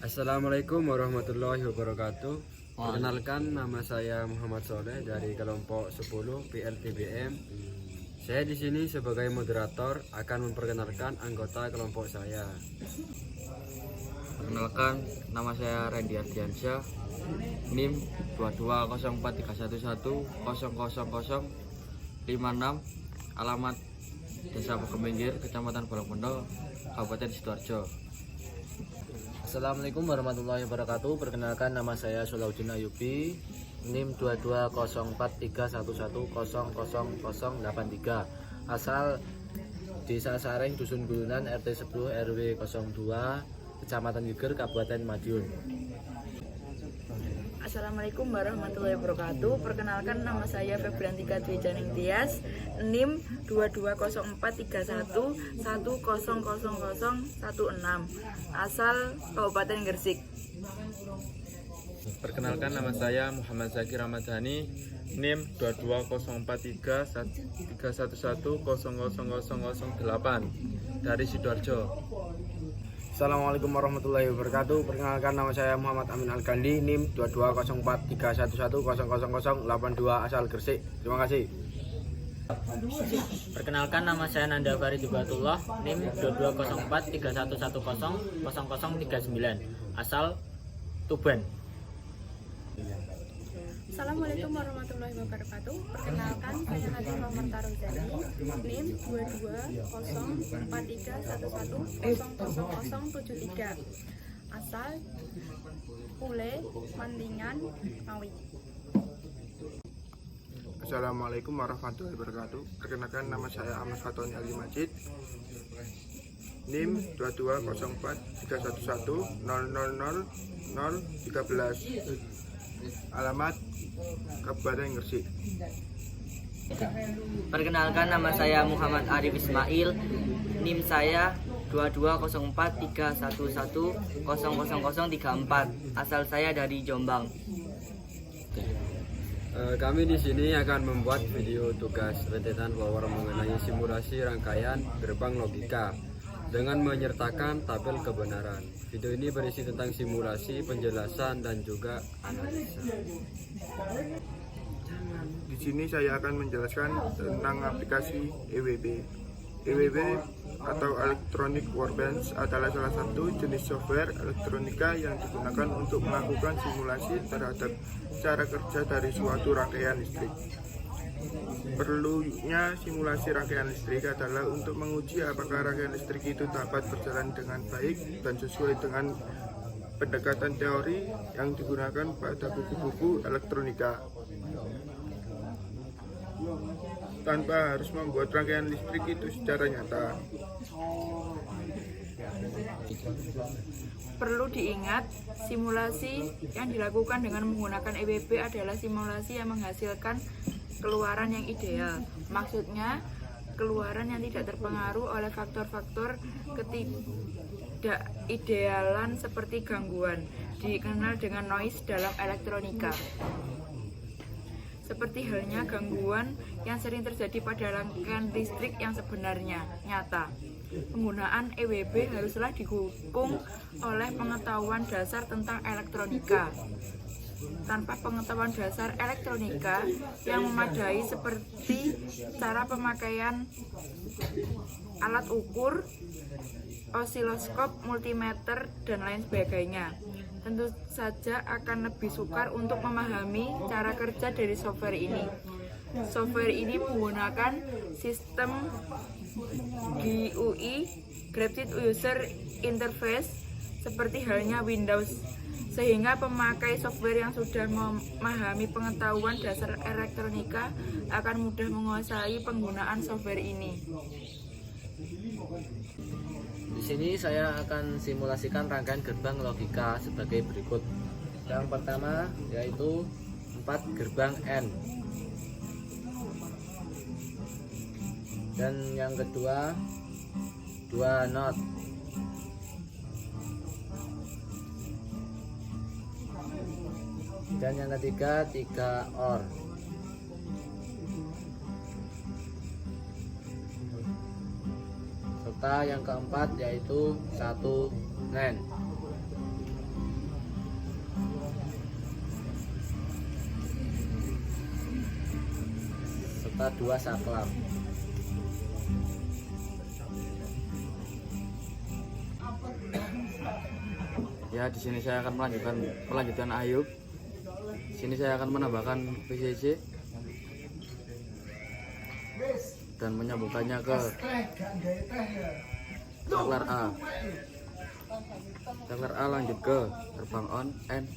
Assalamualaikum warahmatullahi wabarakatuh. Perkenalkan, nama saya Muhammad Soleh dari kelompok 10 PLTBM. Saya di sini sebagai moderator akan memperkenalkan anggota kelompok saya. Perkenalkan, nama saya Randy Ardiansyah, NIM 2204311000056, alamat Desa Pegeminggir, Kecamatan Bolongpendo, Kabupaten Sidoarjo. Assalamualaikum warahmatullahi wabarakatuh. Perkenalkan, nama saya Solahuddin Ayubi, NIM 2204311000083, asal Desa Sareng, Dusun Gulunan, RT 10 RW 02, Kecamatan Geger, Kabupaten Madiun. Assalamualaikum warahmatullahi wabarakatuh. Perkenalkan, nama saya Febriantika Dwi Janing Tias, NIM 22041100016, asal Kabupaten Gresik. Perkenalkan, nama saya Muhammad Zakir Ramadhani, NIM 2204311000008 dari Sidoarjo. Assalamualaikum warahmatullahi wabarakatuh. Perkenalkan, nama saya Muhammad Amin Al-Gandhi, NIM 2204311000082, asal Gresik. Terima kasih. Perkenalkan, nama saya Nanda Farid Ibatullah, NIM 2204311000039, asal Tuban. Assalamualaikum warahmatullahi wabarakatuh. Perkenalkan, saya Nadia Muhammad Taruzani, NIM 2204311000073, asal Pule, Mandingan, Ngawi. Assalamualaikum warahmatullahi wabarakatuh. Perkenalkan, nama saya Ahmad Fatoni Ali Majid, NIM 22041000013, alamat Kabupaten Gresik. Perkenalkan, nama saya Muhammad Arif Ismail, NIM saya 2204311000034, asal saya dari Jombang. Kami di sini akan membuat video tugas rentetan power mengenai simulasi rangkaian gerbang logika dengan menyertakan tabel kebenaran. Video ini berisi tentang simulasi, penjelasan, dan juga analisa. Di sini saya akan menjelaskan tentang aplikasi EWB. EWB atau Electronic Workbench adalah salah satu jenis software elektronika yang digunakan untuk melakukan simulasi terhadap cara kerja dari suatu rangkaian listrik. Perlunya simulasi rangkaian listrik adalah untuk menguji apakah rangkaian listrik itu dapat berjalan dengan baik dan sesuai dengan pendekatan teori yang digunakan pada buku-buku elektronika, tanpa harus membuat rangkaian listrik itu secara nyata. Perlu diingat, simulasi yang dilakukan dengan menggunakan EWB adalah simulasi yang menghasilkan keluaran yang ideal. Maksudnya, keluaran yang tidak terpengaruh oleh faktor-faktor ketidakidealan seperti gangguan, dikenal dengan noise dalam elektronika. Seperti halnya gangguan yang sering terjadi pada rangkaian listrik yang sebenarnya nyata. Penggunaan EWB haruslah didukung oleh pengetahuan dasar tentang elektronika. Tanpa pengetahuan dasar elektronika yang memadai seperti cara pemakaian alat ukur, osiloskop, multimeter, dan lain sebagainya, tentu saja akan lebih sukar untuk memahami cara kerja dari software ini. Software ini menggunakan sistem GUI, Graphic User Interface, seperti halnya Windows, sehingga pemakai software yang sudah memahami pengetahuan dasar elektronika akan mudah menguasai penggunaan software ini. Di sini saya akan simulasikan rangkaian gerbang logika sebagai berikut. Yang pertama yaitu 4 gerbang N. Dan yang kedua 2 NOT. Dan yang ketiga 3 OR. Serta yang keempat yaitu 1 NAND. serta 2 saklar. Ya, di sini saya akan melanjutkan Ayub. Di sini saya akan menambahkan PCC dan menyambungkannya ke saklar A. Saklar A lanjut ke gerbang on N.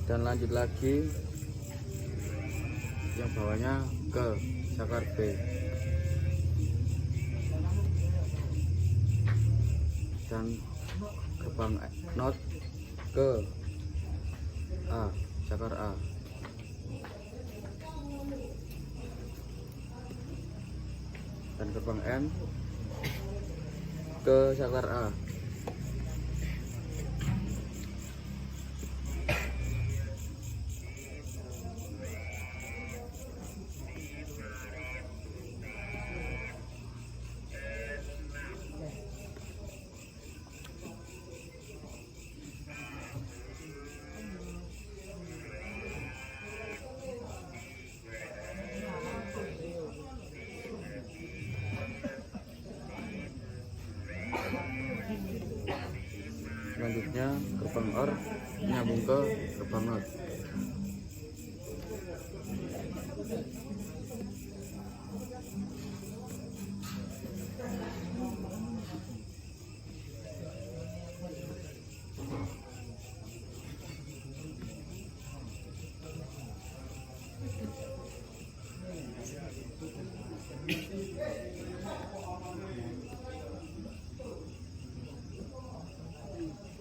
Dan lanjut lagi yang bawahnya ke saklar B. Dan gerbang not ke A, saklar A. Dan gerbang N ke saklar A. Selanjutnya gerbang OR nyambung ke gerbang NOT.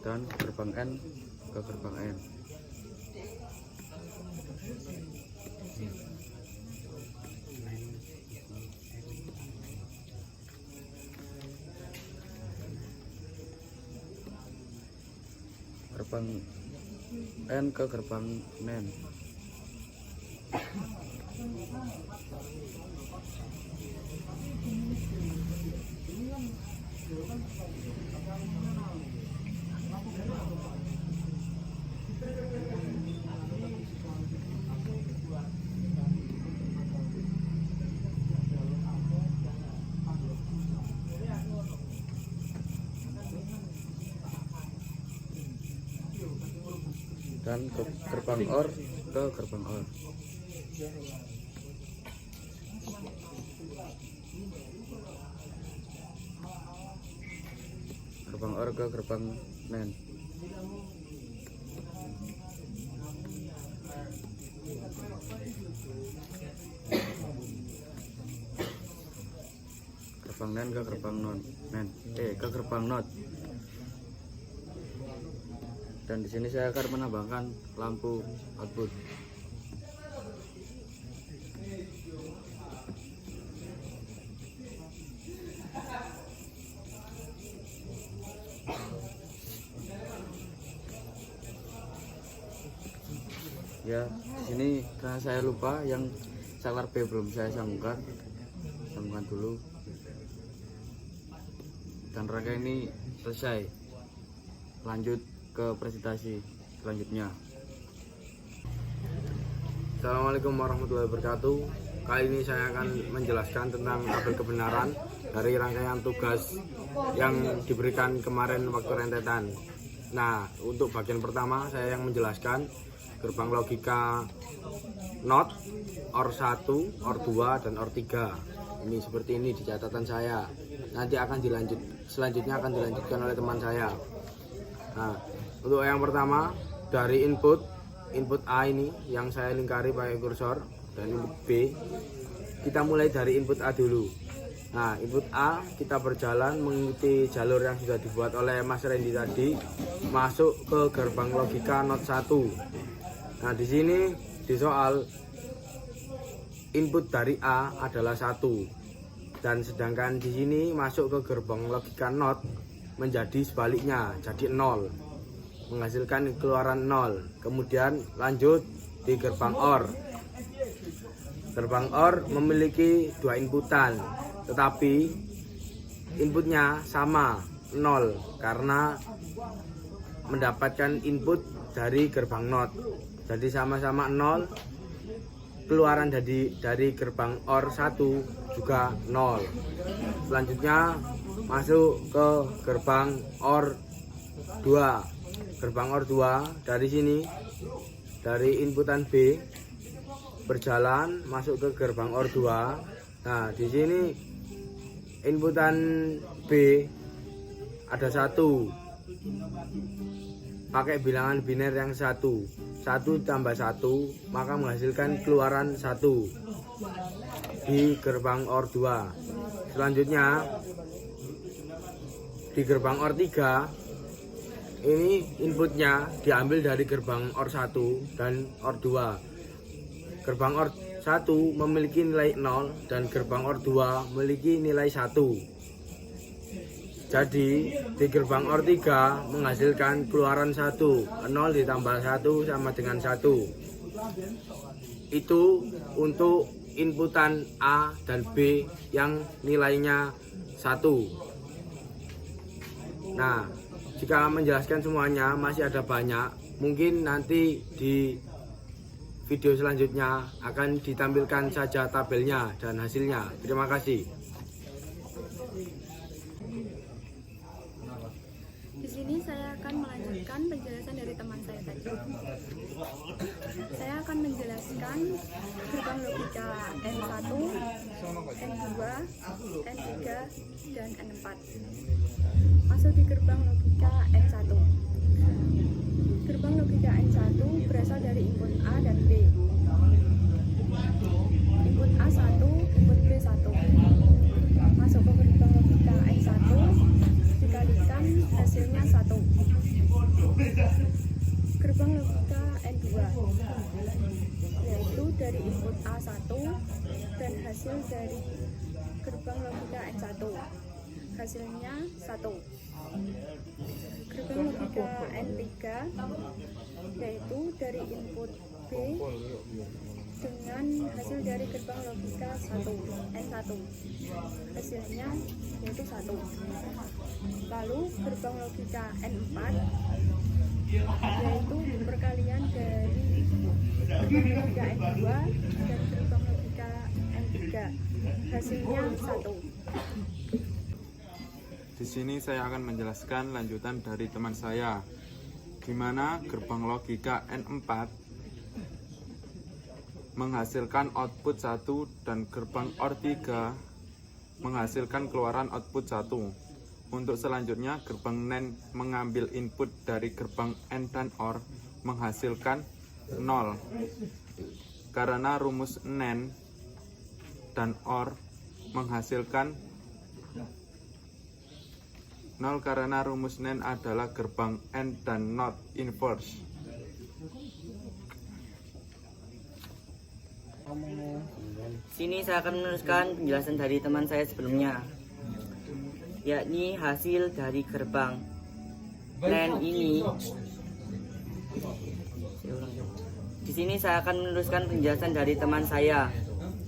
Dan gerbang N ke gerbang N. Gerbang N ke gerbang NEN. Dan ke gerbang OR ke gerbang OR. Gerbang OR ke gerbang NEN. Gerbang NEN ke gerbang NEN. Ke gerbang NOT. Dan di sini saya akan menambahkan lampu output. Ya, di sini karena saya lupa yang saklar B belum saya sambungkan dulu. Dan rangkaian ini selesai. Lanjut ke presentasi selanjutnya. Assalamualaikum warahmatullahi wabarakatuh. Kali ini saya akan menjelaskan tentang tabel kebenaran dari rangkaian tugas yang diberikan kemarin waktu rentetan. Nah, untuk bagian pertama saya yang menjelaskan gerbang logika NOT, OR 1, OR 2, dan OR 3. Ini seperti ini di catatan saya. Nanti akan selanjutnya akan dilanjutkan oleh teman saya. Nah, untuk yang pertama dari input A ini yang saya lingkari pakai kursor, dan input B, kita mulai dari input A dulu. Nah, input A kita berjalan mengikuti jalur yang sudah dibuat oleh Mas Randy tadi, masuk ke gerbang logika NOT 1. Nah, di sini di soal input dari A adalah 1, dan sedangkan di sini masuk ke gerbang logika NOT menjadi sebaliknya, jadi 0, menghasilkan keluaran 0. Kemudian lanjut di gerbang OR. Gerbang OR memiliki 2 inputan, tetapi inputnya sama 0 karena mendapatkan input dari gerbang NOT. Jadi sama-sama 0. Keluaran dari gerbang OR 1 juga 0. Selanjutnya masuk ke gerbang OR 2. Gerbang OR 2 dari sini, dari inputan B berjalan masuk ke gerbang OR 2. Nah, di sini inputan B ada 1. Pakai bilangan biner yang 1 tambah 1 maka menghasilkan keluaran 1 di gerbang OR 2. Selanjutnya di gerbang OR 3 ini inputnya diambil dari gerbang OR 1 dan OR 2. Gerbang OR 1 memiliki nilai 0 dan gerbang OR 2 memiliki nilai 1. Jadi di gerbang OR 3 menghasilkan keluaran 1. 0 ditambah 1 sama dengan 1. Itu untuk inputan A dan B yang nilainya 1. Nah, jika menjelaskan semuanya masih ada banyak, mungkin nanti di video selanjutnya akan ditampilkan saja tabelnya dan hasilnya. Terima kasih. Di sini saya akan melanjutkan penjelasan dari teman saya tadi. Saya akan menjelaskan gerbang logika N1, N2, N3, dan N4. Masuk di gerbang logika N1. Gerbang logika N1 berasal dari input A dan B. Input A1, input B1. Masuk ke gerbang logika N1, dikalikan hasilnya 1. Gerbang logika N2, yaitu dari input A1 dan hasil dari gerbang logika N1, hasilnya 1. Gerbang logika N3, yaitu dari input B dengan hasil dari gerbang logika N1, hasilnya yaitu 1. Lalu gerbang logika N4, yaitu perkalian dari gerbang logika N2 dan gerbang logika N3, hasilnya 1. Di sini saya akan menjelaskan lanjutan dari teman saya, di mana gerbang logika N4 menghasilkan output 1 dan gerbang OR 3 menghasilkan keluaran output 1. Untuk selanjutnya, gerbang NAND mengambil input dari gerbang N dan OR menghasilkan 0. Karena rumus NAND dan OR menghasilkan 0 karena rumus NAND adalah gerbang AND dan NOT inverse. Sini saya akan meneruskan penjelasan dari teman saya sebelumnya, yakni hasil dari gerbang NAND ini. Di sini saya akan meneruskan penjelasan dari teman saya.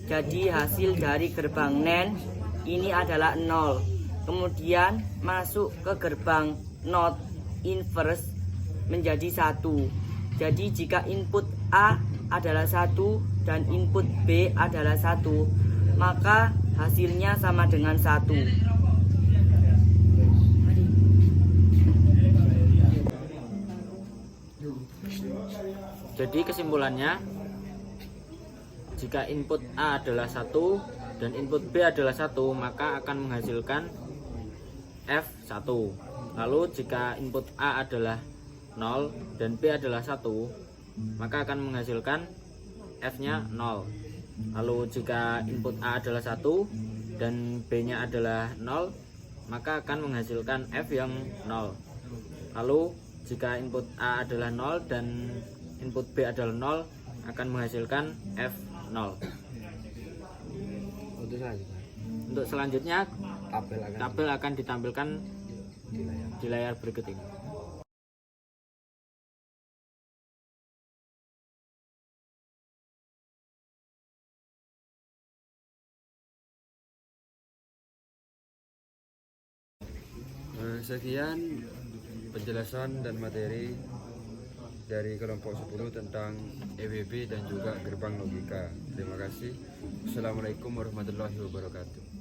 Jadi hasil dari gerbang NAND ini adalah 0. Kemudian masuk ke gerbang NOT inverse menjadi 1. Jadi jika input A adalah 1 dan input B adalah 1, maka hasilnya sama dengan 1. Jadi kesimpulannya, jika input A adalah 1 dan input B adalah 1, maka akan menghasilkan F1. Lalu jika input A adalah 0 dan B adalah 1, maka akan menghasilkan F-nya 0. Lalu jika input A adalah 1 dan B-nya adalah 0, maka akan menghasilkan F yang 0. Lalu jika input A adalah 0 dan input B adalah 0, akan menghasilkan F0. Untuk selanjutnya Untuk selanjutnya tabel akan tabel akan ditampilkan di layar berikut ini. Sekian penjelasan dan materi dari kelompok 10 tentang EWB dan juga gerbang logika. Terima kasih. Assalamualaikum warahmatullahi wabarakatuh.